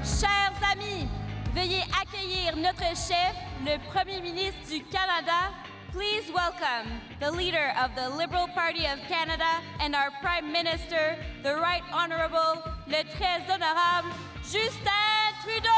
Chers amis, veuillez accueillir notre chef, le Premier ministre du Canada. Please welcome the leader of the Liberal Party of Canada and our Prime Minister, the Right Honourable, le très honorable Justin Trudeau.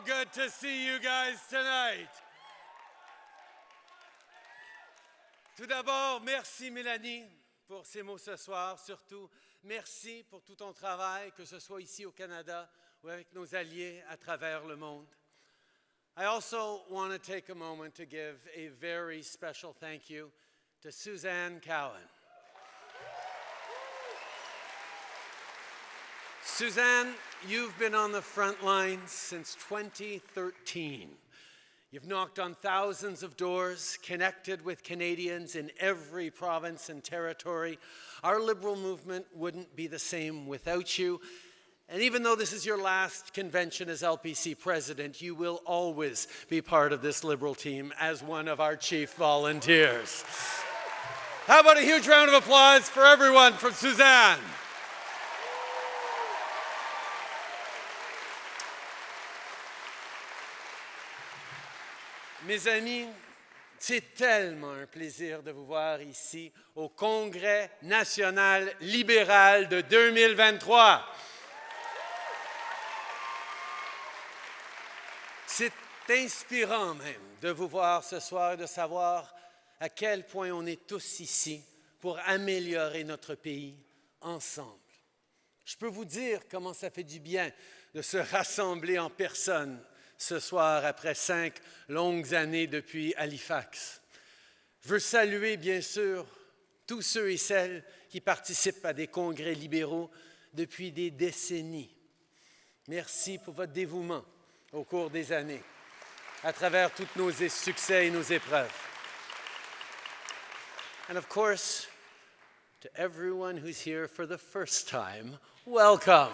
Good to see you guys tonight. Tout d'abord, merci Mélanie pour ces mots ce soir. Surtout, merci pour tout ton travail, que ce soit ici au Canada ou avec nos alliés à travers le monde. I also want to take a moment to give a very special thank you to Suzanne Cowan. Suzanne, you've been on the front lines since 2013. You've knocked on thousands of doors, connected with Canadians in every province and territory. Our Liberal movement wouldn't be the same without you. And even though this is your last convention as LPC president, you will always be part of this Liberal team as one of our chief volunteers. How about a huge round of applause for everyone from Suzanne? Mes amis, c'est tellement un plaisir de vous voir ici au Congrès national libéral de 2023. C'est inspirant même de vous voir ce soir et de savoir à quel point on est tous ici pour améliorer notre pays ensemble. Je peux vous dire comment ça fait du bien de se rassembler en personne ce soir après 5 longues années depuis Halifax. Je veux saluer, bien sûr, tous ceux et celles qui participent à des congrès libéraux depuis des décennies. Merci pour votre dévouement au cours des années, à travers tous nos succès et nos épreuves. And of course, to everyone who's here for the first time, welcome.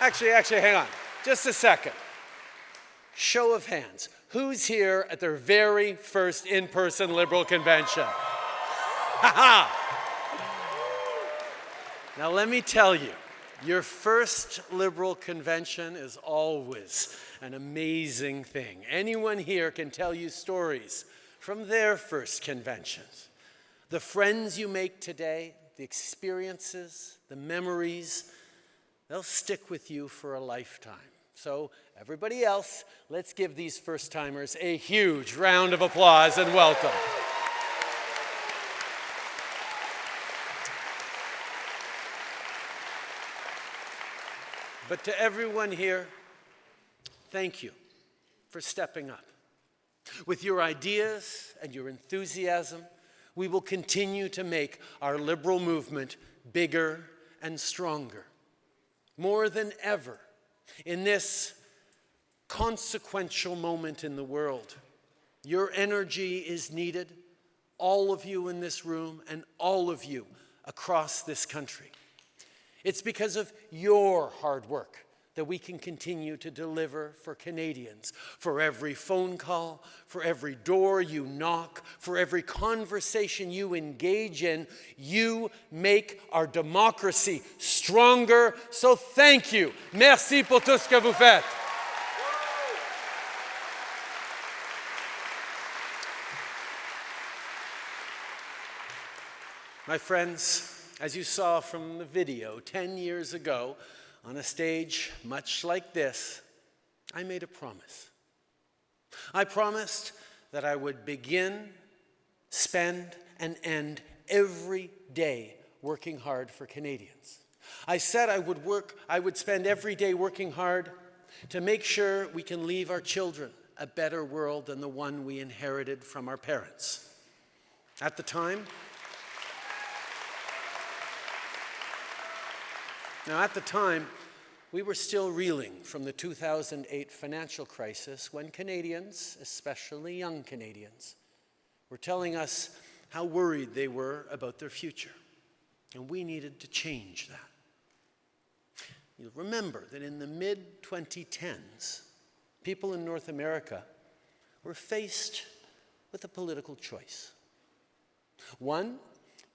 Actually, hang on. Just a second. Show of hands. Who's here at their very first in-person Liberal convention? Ha-ha! Now, let me tell you, your first Liberal convention is always an amazing thing. Anyone here can tell you stories from their first conventions. The friends you make today, the experiences, the memories, they'll stick with you for a lifetime. So, everybody else, let's give these first-timers a huge round of applause and welcome. But to everyone here, thank you for stepping up. With your ideas and your enthusiasm, we will continue to make our Liberal movement bigger and stronger. More than ever, in this consequential moment in the world, your energy is needed, all of you in this room and all of you across this country. It's because of your hard work that we can continue to deliver for Canadians. For every phone call, for every door you knock, for every conversation you engage in, you make our democracy stronger. So thank you. Merci pour tout ce que vous faites. My friends, as you saw from the video, 10 years ago, on a stage much like this, I made a promise. I promised that I would begin, spend, and end every day working hard for Canadians. I said I would spend every day working hard to make sure we can leave our children a better world than the one we inherited from our parents. At the time, we were still reeling from the 2008 financial crisis when Canadians, especially young Canadians, were telling us how worried they were about their future. And we needed to change that. You'll remember that in the mid-2010s, people in North America were faced with a political choice. One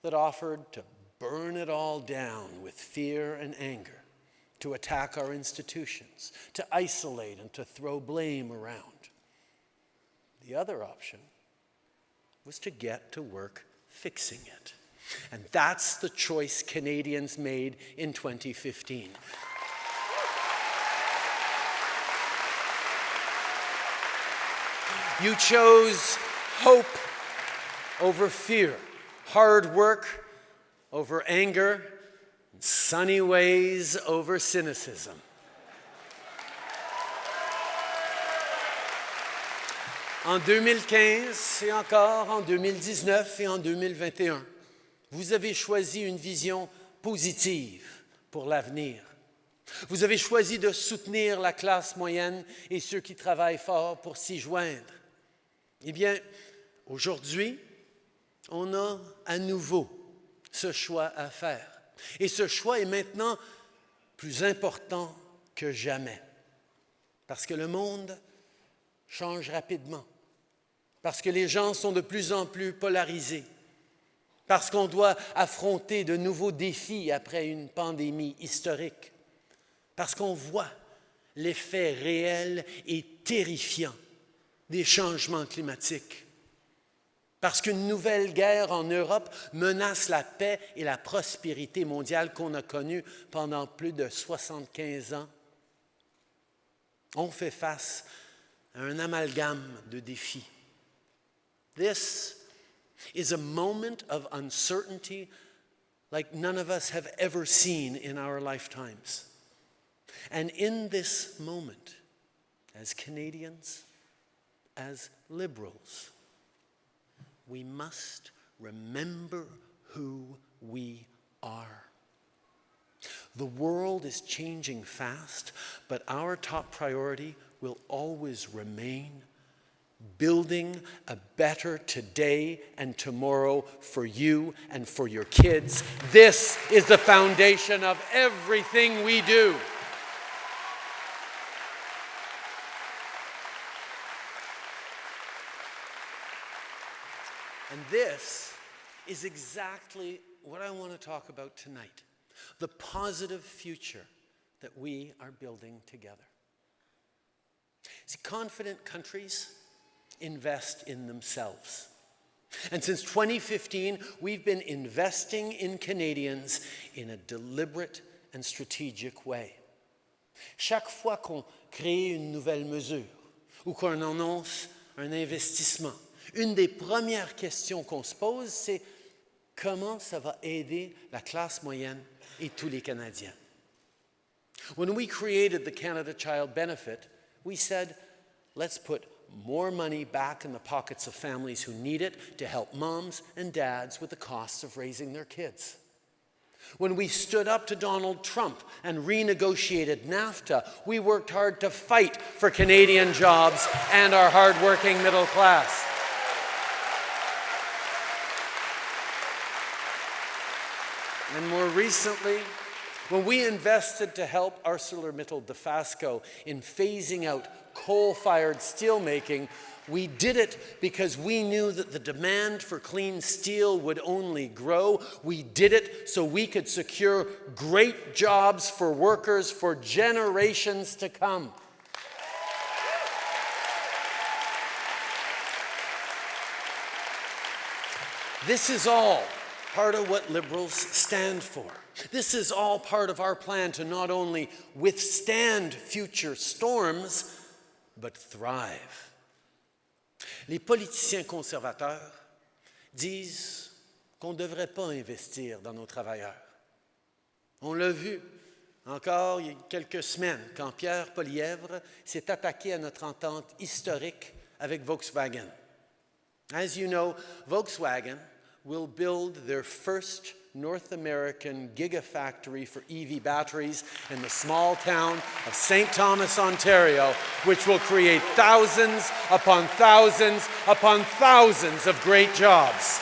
that offered to burn it all down with fear and anger, to attack our institutions, to isolate and to throw blame around. The other option was to get to work fixing it. And that's the choice Canadians made in 2015. You chose hope over fear, hard work over anger, and sunny ways over cynicism. En 2015 et encore en 2019 et en 2021, vous avez choisi une vision positive pour l'avenir. Vous avez choisi de soutenir la classe moyenne et ceux qui travaillent fort pour s'y joindre. Eh bien, aujourd'hui, on a à nouveau ce choix à faire. Et ce choix est maintenant plus important que jamais. Parce que le monde change rapidement. Parce que les gens sont de plus en plus polarisés. Parce qu'on doit affronter de nouveaux défis après une pandémie historique. Parce qu'on voit l'effet réel et terrifiant des changements climatiques. Parce qu'une nouvelle guerre en Europe menace la paix et la prospérité mondiale qu'on a connues pendant plus de 75 ans. On fait face à un amalgame de défis. This is a moment of uncertainty like none of us have ever seen in our lifetimes. And in this moment, as Canadians, as Liberals, we must remember who we are. The world is changing fast, but our top priority will always remain building a better today and tomorrow for you and for your kids. This is the foundation of everything we do. And this is exactly what I want to talk about tonight. the positive future that we are building together. See, confident countries invest in themselves. And since 2015, we've been investing in Canadians in a deliberate and strategic way. Chaque fois qu'on crée une nouvelle mesure ou qu'on annonce un investissement, une des premières questions qu'on se pose, c'est comment ça va aider la classe moyenne et tous les Canadiens. When we created the Canada Child Benefit, we said, let's put more money back in the pockets of families who need it to help moms and dads with the costs of raising their kids. When we stood up to Donald Trump and renegotiated NAFTA, we worked hard to fight for Canadian jobs and our hard-working middle class. And more recently, when we invested to help ArcelorMittal Dofasco in phasing out coal-fired steelmaking, we did it because we knew that the demand for clean steel would only grow. We did it so we could secure great jobs for workers for generations to come. This is all part of what Liberals stand for. This is all part of our plan to not only withstand future storms, but thrive. Les politiciens conservateurs disent qu'on ne devrait pas investir dans nos travailleurs. On l'a vu encore il y a quelques semaines quand Pierre Poilievre s'est attaqué à notre entente historique avec Volkswagen. As you know, Volkswagen will build their first North American gigafactory for EV batteries in the small town of St. Thomas, Ontario, which will create thousands upon thousands upon thousands of great jobs.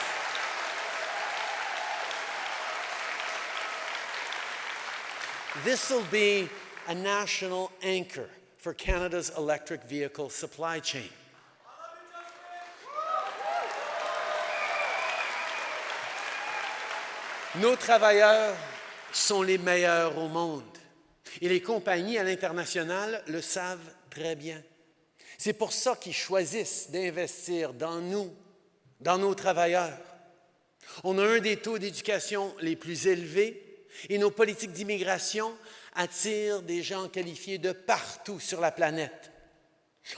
This will be a national anchor for Canada's electric vehicle supply chain. Nos travailleurs sont les meilleurs au monde. Et les compagnies à l'international le savent très bien. C'est pour ça qu'ils choisissent d'investir dans nous, dans nos travailleurs. On a un des taux d'éducation les plus élevés et nos politiques d'immigration attirent des gens qualifiés de partout sur la planète.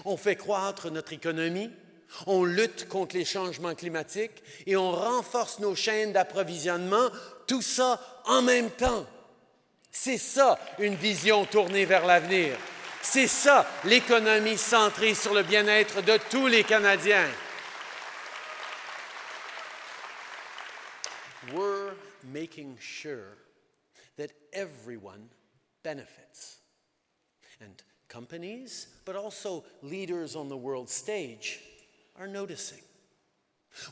On fait croître notre économie. On lutte contre les changements climatiques et on renforce nos chaînes d'approvisionnement, tout ça en même temps. C'est ça, une vision tournée vers l'avenir. C'est ça, l'économie centrée sur le bien-être de tous les Canadiens. We're making sure that everyone benefits. And companies, but also leaders on the world stage, are noticing.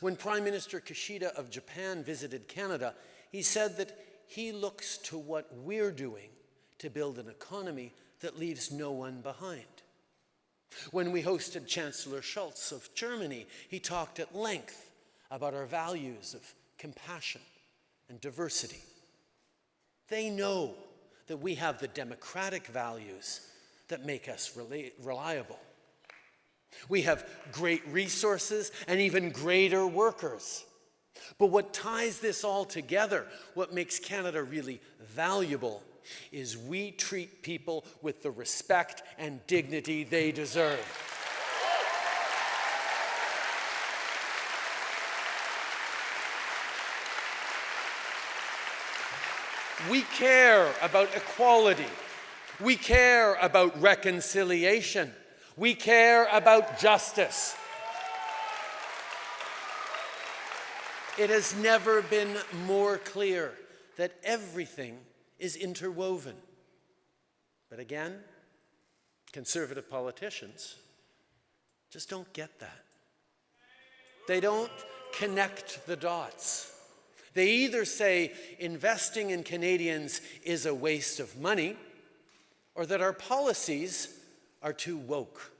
When Prime Minister Kishida of Japan visited Canada, he said that he looks to what we're doing to build an economy that leaves no one behind. When we hosted Chancellor Scholz of Germany, he talked at length about our values of compassion and diversity. They know that we have the democratic values that make us reliable. We have great resources and even greater workers. But what ties this all together, what makes Canada really valuable, is we treat people with the respect and dignity they deserve. We care about equality. We care about reconciliation. We care about justice. It has never been more clear that everything is interwoven. But again, conservative politicians just don't get that. They don't connect the dots. They either say investing in Canadians is a waste of money, or that our policies are too woke.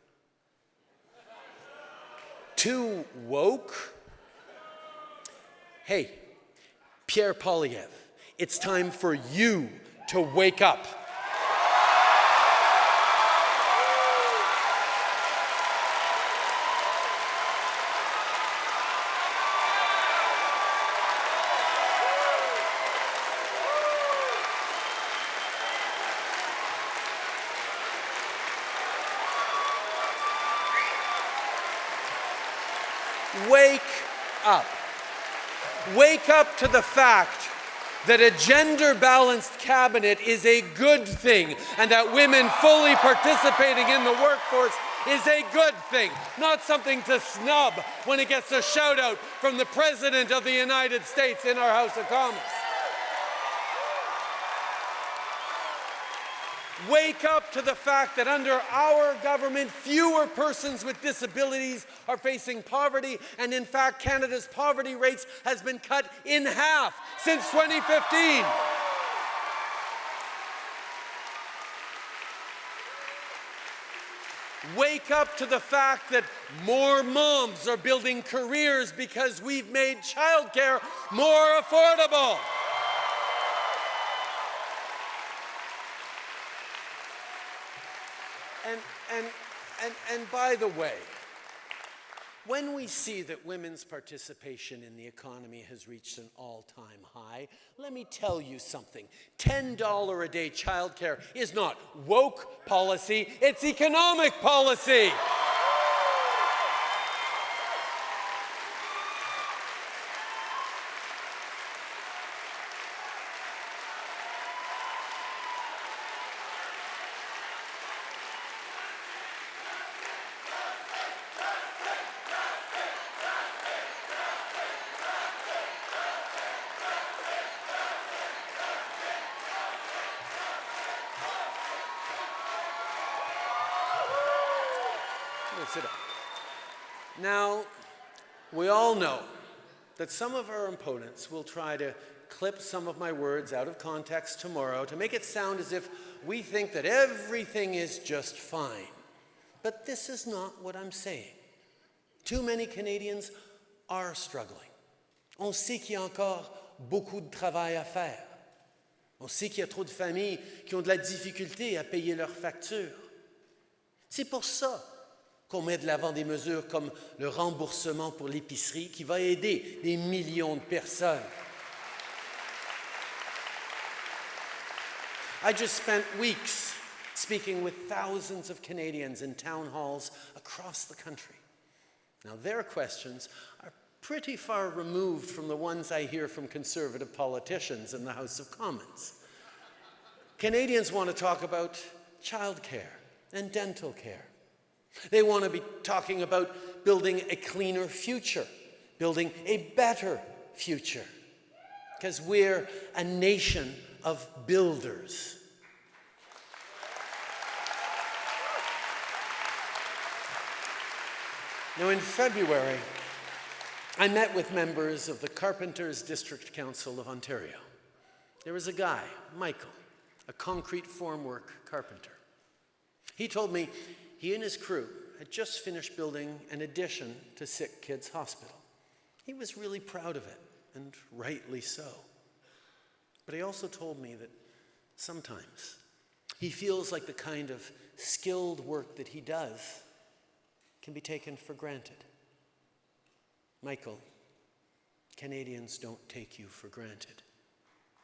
Too woke? Hey, Pierre Poilievre, It's time for you to wake up. Wake up. Wake up to the fact that a gender-balanced cabinet is a good thing and that women fully participating in the workforce is a good thing, not something to snub when it gets a shout-out from the President of the United States in our House of Commons. Wake up to the fact that under our government, fewer persons with disabilities are facing poverty, and in fact, Canada's poverty rates has been cut in half since 2015. Wake up to the fact that more moms are building careers because we've made childcare more affordable. And by the way, when we see that women's participation in the economy has reached an all-time high, let me tell you something. $10 a day childcare is not woke policy, it's economic policy. Sit down. Now, we all know that some of our opponents will try to clip some of my words out of context tomorrow to make it sound as if we think that everything is just fine. But this is not what I'm saying. Too many Canadians are struggling. On sait qu'il y a encore beaucoup de travail à faire. On sait qu'il y a trop de familles qui ont de la difficulté à payer leurs factures. C'est pour ça qu'on met de l'avant des mesures comme le remboursement pour l'épicerie qui va aider des millions de personnes. I just spent weeks speaking with thousands of Canadians in town halls across the country. Now, their questions are pretty far removed from the ones I hear from Conservative politicians in the House of Commons. Canadians want to talk about childcare and dental care. They want to be talking about building a cleaner future, building a better future, because we're a nation of builders. Now, in February, I met with members of the Carpenters District Council of Ontario. There was a guy, Michael, a concrete formwork carpenter. He told me he and his crew had just finished building an addition to Sick Kids Hospital. He was really proud of it, and rightly so. But he also told me that sometimes he feels like the kind of skilled work that he does can be taken for granted. Michael, Canadians don't take you for granted.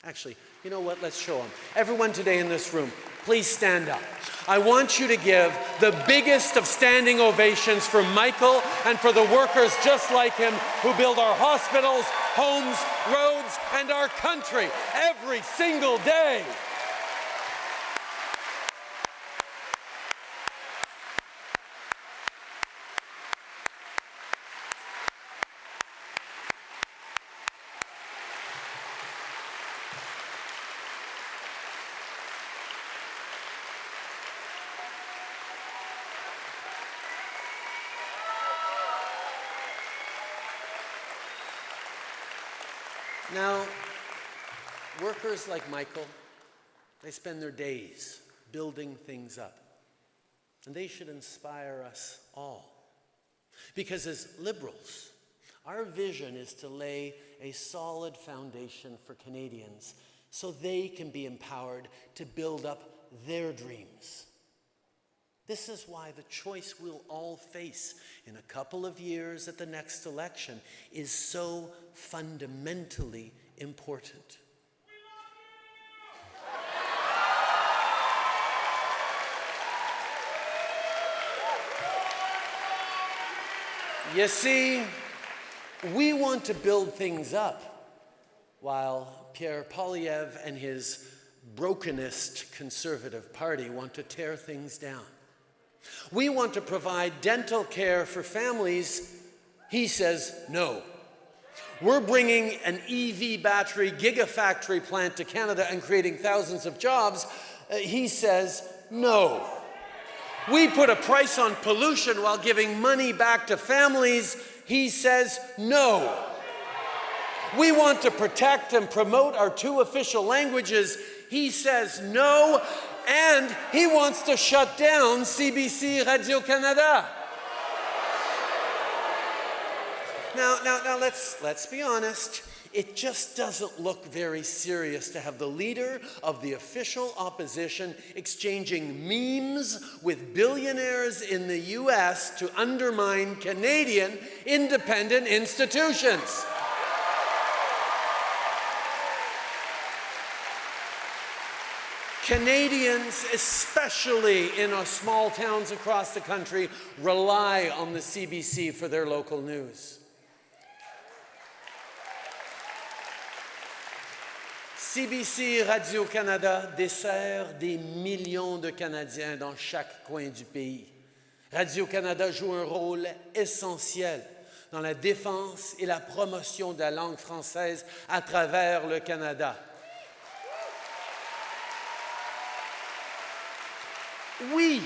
Actually, you know what? Let's show them. Everyone today in this room, please stand up. I want you to give the biggest of standing ovations for Michael and for the workers just like him who build our hospitals, homes, roads, and our country every single day. Now, workers like Michael, they spend their days building things up. And they should inspire us all. Because as Liberals, our vision is to lay a solid foundation for Canadians so they can be empowered to build up their dreams. This is why the choice we'll all face in a couple of years at the next election is so fundamentally important. You see, we want to build things up, while Pierre Poilievre and his brokenist Conservative Party want to tear things down. We want to provide dental care for families. He says no. We're bringing an EV battery gigafactory plant to Canada and creating thousands of jobs. He says no. We put a price on pollution while giving money back to families. He says no. We want to protect and promote our 2 official languages. He says no. And he wants to shut down CBC Radio-Canada. Now let's be honest. It just doesn't look very serious to have the leader of the official opposition exchanging memes with billionaires in the US to undermine Canadian independent institutions. Canadians, especially in our small towns across the country, rely on the CBC for their local news. CBC Radio-Canada dessert des millions de Canadiens dans chaque coin du pays. Radio-Canada joue un rôle essentiel dans la défense et la promotion de la langue française à travers le Canada. Oui,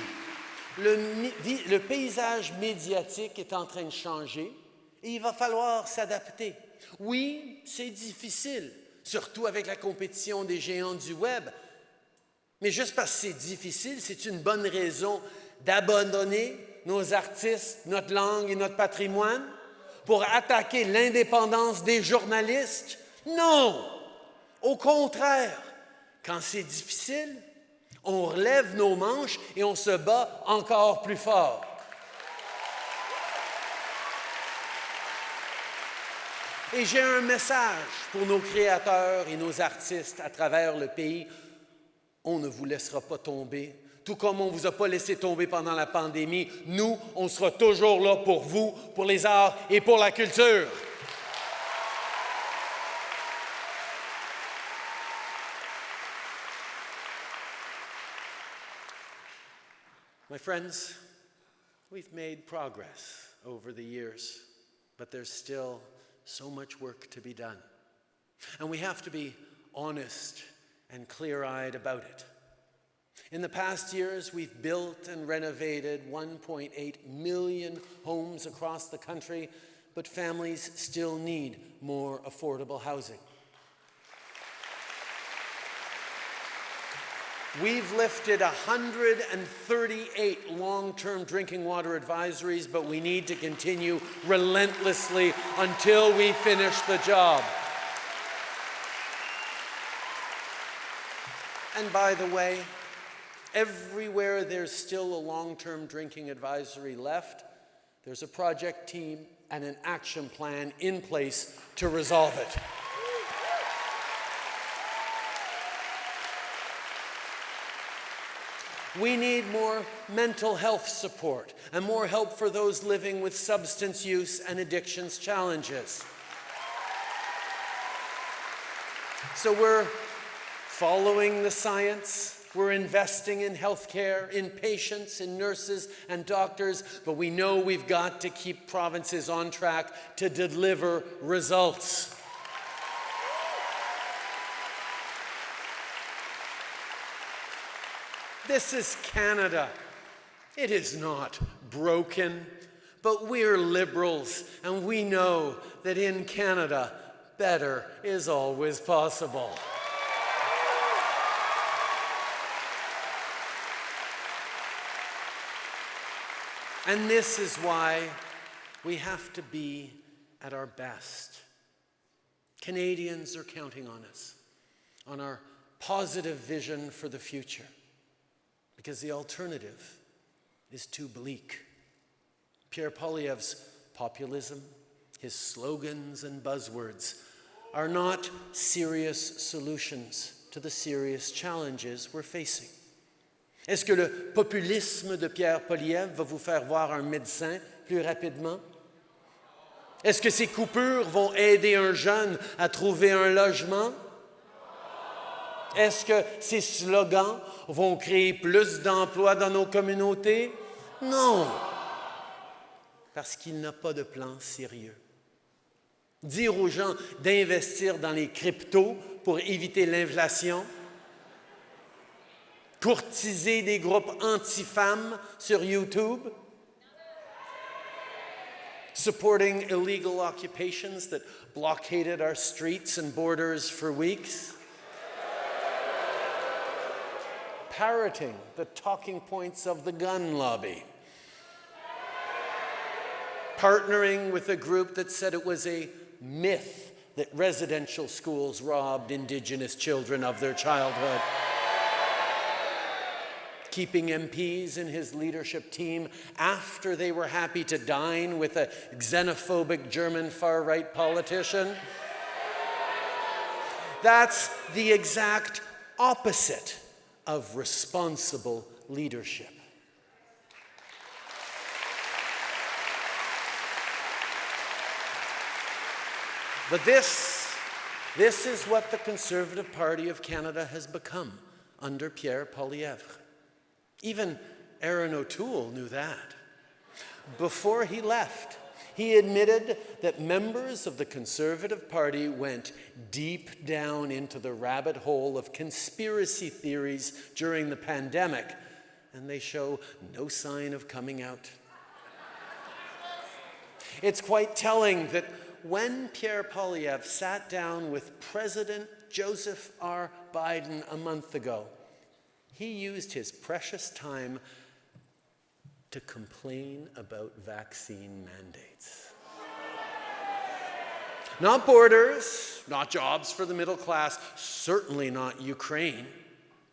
le paysage médiatique est en train de changer et il va falloir s'adapter. Oui, c'est difficile, surtout avec la compétition des géants du web. Mais juste parce que c'est difficile, c'est une bonne raison d'abandonner nos artistes, notre langue et notre patrimoine pour attaquer l'indépendance des journalistes? Non! Au contraire, quand c'est difficile, on relève nos manches et on se bat encore plus fort. Et j'ai un message pour nos créateurs et nos artistes à travers le pays. On ne vous laissera pas tomber. Tout comme on ne vous a pas laissé tomber pendant la pandémie, nous, on sera toujours là pour vous, pour les arts et pour la culture. My friends, we've made progress over the years, but there's still so much work to be done. And we have to be honest and clear-eyed about it. In the past years, we've built and renovated 1.8 million homes across the country, but families still need more affordable housing. We've lifted 138 long-term drinking water advisories, but we need to continue relentlessly until we finish the job. And by the way, everywhere there's still a long-term drinking advisory left, there's a project team and an action plan in place to resolve it. We need more mental health support and more help for those living with substance use and addictions challenges. So we're following the science, we're investing in healthcare, in patients, in nurses and doctors, but we know we've got to keep provinces on track to deliver results. This is Canada. It is not broken, but we're Liberals, and we know that in Canada, better is always possible. And this is why we have to be at our best. Canadians are counting on us. on our positive vision for the future, because the alternative is too bleak. Pierre Poilievre's populism, his slogans and buzzwords are not serious solutions to the serious challenges we're facing. Est-ce que le populisme de Pierre Poilievre va vous faire voir un médecin plus rapidement? Est-ce que ces coupures vont aider un jeune à trouver un logement? Est-ce que ces slogans vont créer plus d'emplois dans nos communautés? Non, parce qu'il n'a pas de plan sérieux. Dire aux gens d'investir dans les cryptos pour éviter l'inflation, courtiser des groupes anti-femmes sur YouTube, supporting illegal occupations that blockaded our streets and borders for weeks, parroting the talking points of the gun lobby, partnering with a group that said it was a myth that residential schools robbed Indigenous children of their childhood, keeping MPs in his leadership team after they were happy to dine with a xenophobic German far-right politician. That's the exact opposite of responsible leadership. But this is what the Conservative Party of Canada has become under Pierre Poilievre. Even Aaron O'Toole knew that. Before he left, he admitted that members of the Conservative Party went deep down into the rabbit hole of conspiracy theories during the pandemic, and they show no sign of coming out. It's quite telling that when Pierre Poilievre sat down with President Joseph R. Biden a month ago, he used his precious time to complain about vaccine mandates. Not borders, not jobs for the middle class, certainly not Ukraine,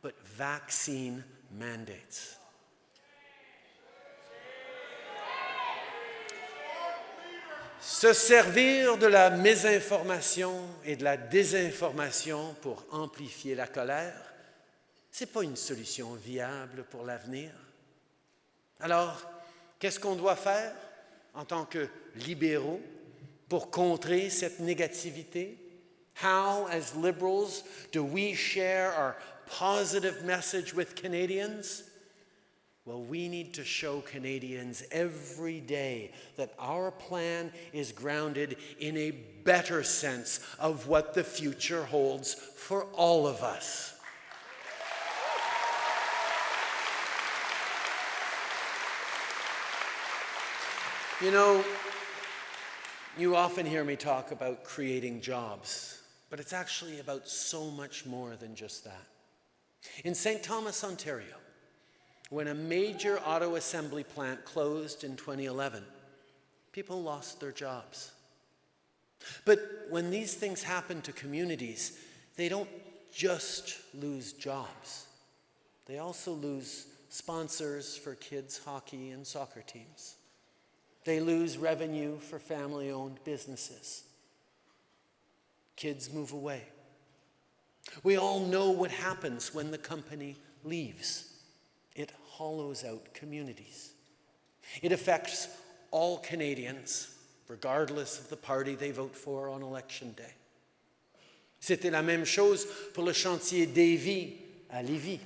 but vaccine mandates. Se servir de la mésinformation et de la désinformation pour amplifier la colère, ce n'est pas une solution viable pour l'avenir. Alors, qu'est-ce qu'on doit faire en tant que libéraux pour contrer cette négativité? How, as liberals, do we share our positive message with Canadians? Well, we need to show Canadians every day that our plan is grounded in a better sense of what the future holds for all of us. You know, you often hear me talk about creating jobs, but it's actually about so much more than just that. In St. Thomas, Ontario, when a major auto assembly plant closed in 2011, people lost their jobs. But when these things happen to communities, they don't just lose jobs. They also lose sponsors for kids' hockey and soccer teams. They lose revenue for family-owned businesses. Kids move away. We all know what happens when the company leaves. It hollows out communities. It affects all Canadians, regardless of the party they vote for on election day. C'était la même chose pour le chantier Davy à Lévis.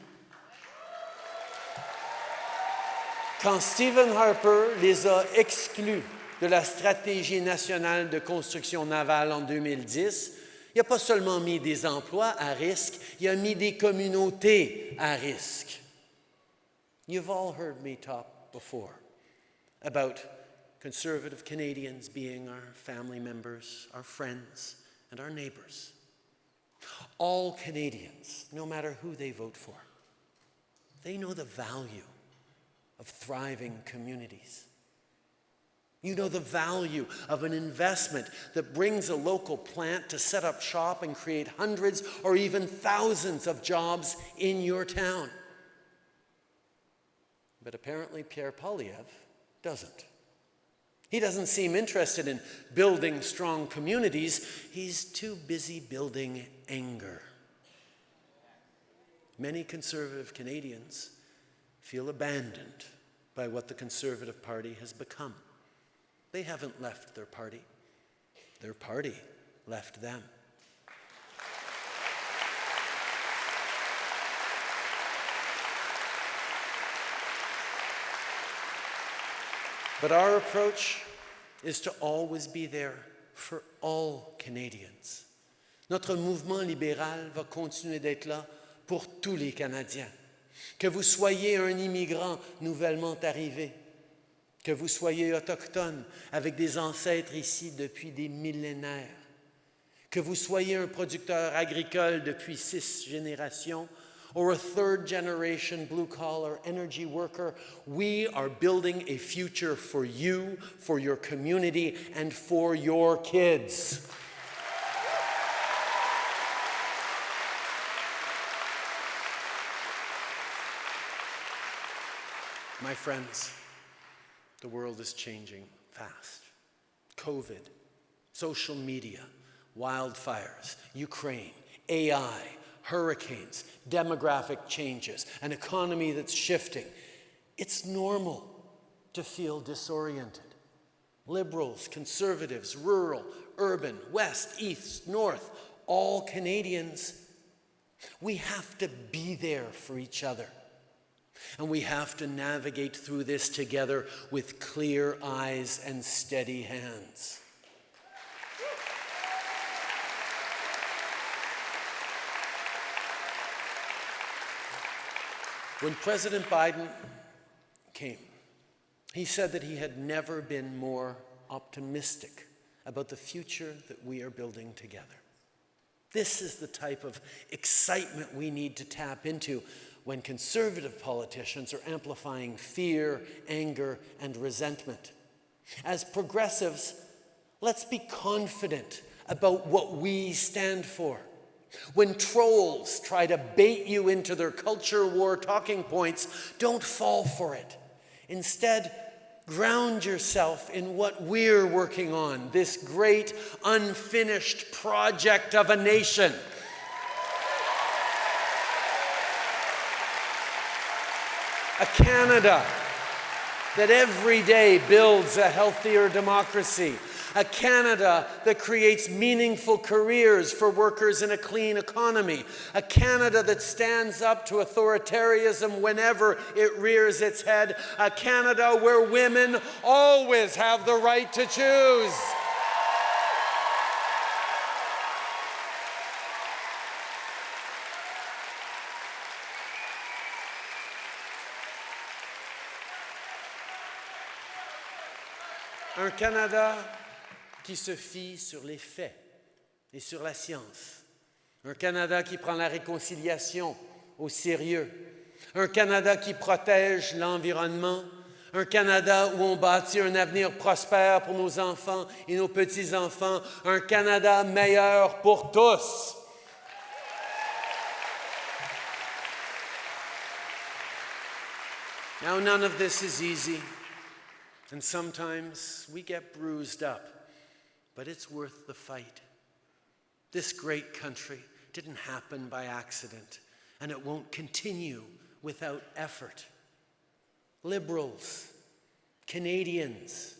Quand Stephen Harper les a exclus de la stratégie nationale de construction navale en 2010, il n'a pas seulement mis des emplois à risque, il a mis des communautés à risque. You've all heard me talk before about conservative Canadians being our family members, our friends, and our neighbors. All Canadians, no matter who they vote for, they know the value of thriving communities. You know the value of an investment that brings a local plant to set up shop and create hundreds or even thousands of jobs in your town. But apparently Pierre Poilievre doesn't. He doesn't seem interested in building strong communities. He's too busy building anger. Many conservative Canadians feel abandoned by what the Conservative Party has become. They haven't left their party. Their party left them. But our approach is to always be there for all Canadians. Notre mouvement libéral va continuer d'être là pour tous les Canadiens. Que vous soyez un immigrant nouvellement arrivé, que vous soyez autochtone avec des ancêtres ici depuis des millénaires, que vous soyez un producteur agricole depuis 6 générations, or a third-generation blue-collar energy worker, we are building a future for you, for your community, and for your kids. My friends, the world is changing fast. COVID, social media, wildfires, Ukraine, AI, hurricanes, demographic changes, an economy that's shifting. It's normal to feel disoriented. Liberals, conservatives, rural, urban, west, east, north, all Canadians, we have to be there for each other. And we have to navigate through this together with clear eyes and steady hands. When President Biden came, he said that he had never been more optimistic about the future that we are building together. This is the type of excitement we need to tap into when conservative politicians are amplifying fear, anger, and resentment. As progressives, let's be confident about what we stand for. When trolls try to bait you into their culture war talking points, don't fall for it. Instead, ground yourself in what we're working on, this great unfinished project of a nation. A Canada that every day builds a healthier democracy. A Canada that creates meaningful careers for workers in a clean economy. A Canada that stands up to authoritarianism whenever it rears its head. A Canada where women always have the right to choose. Un Canada qui se fie sur les faits et sur la science. Un Canada qui prend la réconciliation au sérieux. Un Canada qui protège l'environnement. Un Canada où on bâtit un avenir prospère pour nos enfants et nos petits-enfants. Un Canada meilleur pour tous. Now, none of this is easy. And sometimes we get bruised up, but it's worth the fight. This great country didn't happen by accident, and it won't continue without effort. Liberals, Canadians,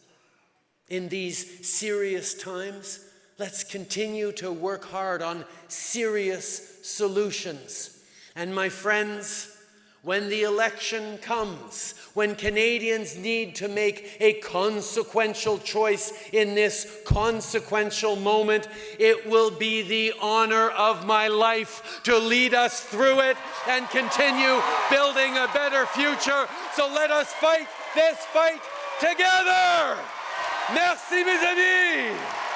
in these serious times, let's continue to work hard on serious solutions. And my friends, when the election comes, when Canadians need to make a consequential choice in this consequential moment, it will be the honor of my life to lead us through it and continue building a better future. So let us fight this fight together. Merci, mes amis.